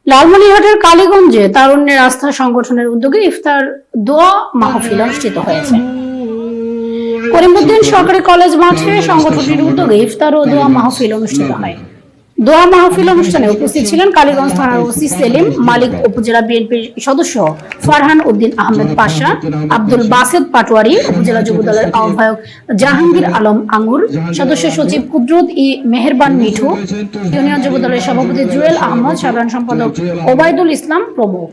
লালমনিরহাটের কালীগঞ্জে তারুণ্যের আস্থা সংগঠনের উদ্যোগে ইফতার দোয়া মাহফিল অনুষ্ঠিত হয়েছে। করিমউদ্দিন সরকারি কলেজ মাঠে সংগঠনটির উদ্যোগে ইফতার ও দোয়া মাহফিল অনুষ্ঠিত হয়। দোয়া মাহফিল অনুষ্ঠানে উপস্থিত ছিলেন কালীগঞ্জ থানার ওসি সেলিম মালিক, উপজেলা বিএনপির সদস্য ফারহান উদ্দিন আহমেদ পাশা, আব্দুল বাসেদ পাটোয়ারি, উপজেলা যুবদলের আহ্বায়ক জাহাঙ্গীর আলম আঙ্গুর, সদস্য সচিব কুদরত ই মেহেরবান মিঠু, ইউনিয়ন যুবদলের সভাপতি জুয়েল আহমদ, সাধারণ সম্পাদক ওবায়দুল ইসলাম প্রমুখ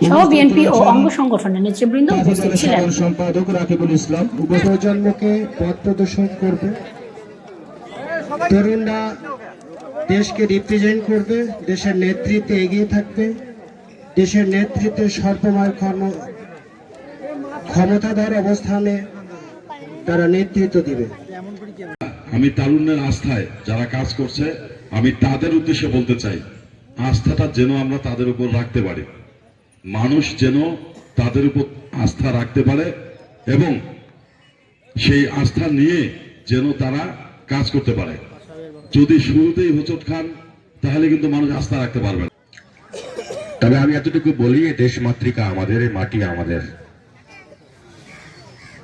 সহ বিএনপি ও অঙ্গ সংগঠনের নেতৃবৃন্দ উপস্থিত ছিলেন। সম্পাদক রাকিবুল ইসলাম উপপ্রজন্মকে পথ প্রদর্শন করবে, তরুণরা দেশকে রিপ্রেজেন্ট করবে, দেশের নেতৃত্বে এগিয়ে থাকবে, দেশের নেতৃত্বে সর্বময় ক্ষমতাধর অবস্থানে তারা নেতৃত্ব দিবে। আমি তারুণ্যের আস্থায় যারা কাজ করছে, আমি তাদের উদ্দেশ্যে বলতে চাই, আস্থাটা যেন আমরা তাদের উপর রাখতে পারি, মানুষ যেন তাদের উপর আস্থা রাখতে পারে এবং সেই আস্থা নিয়ে যেন তারা কাজ করতে পারে। যদি শুরুতেই হোঁচট খান তাহলে কিন্তু মানুষ আস্থা রাখতে পারবে না। তবে আমি এতটুকু বলি, দেশ মাতৃকা আমাদের, মাটি আমাদের,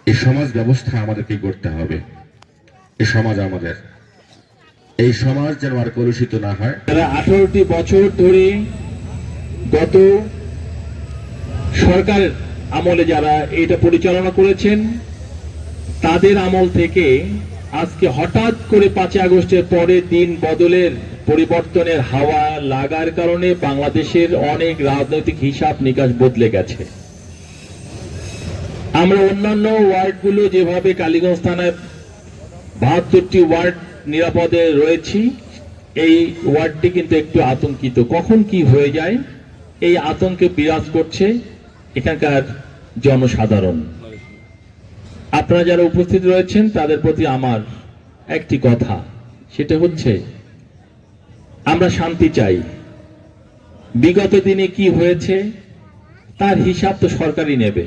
এই সমাজ ব্যবস্থা আমাদেরকে করতে হবে। এই সমাজ আমাদের, এই সমাজ যেন আর কলুষিত না হয়। 18টি বছর ধরে গত সরকারের আমলে যারা এটা পরিচালনা করেছেন, তাদের আমল থেকে আজকে হঠাৎ করে 5 আগস্টের পরে দিন বদলের পরিবর্তনের হাওয়া লাগার কারণে বাংলাদেশের অনেক রাজনৈতিক হিসাব নিকাশ বদলে গেছে। আমরা অন্যান্য ওয়ার্ডগুলো যেভাবে কালীগঞ্জ থানায় 72টি ওয়ার্ড নিরাপদে রয়েছি, এই ওয়ার্ডটি কিন্তু একটু আতঙ্কিত, কখন কি হয়ে যায় এই আতঙ্কে বিরাজ করছে এখানকার জনসাধারণ। আপনারা যারা উপস্থিত রয়েছেন তাদের প্রতি আমার একটি কথা, সেটা হচ্ছে আমরা শান্তি চাই। বিগত দিনে কি হয়েছে তার হিসাব তো সরকারই নেবে।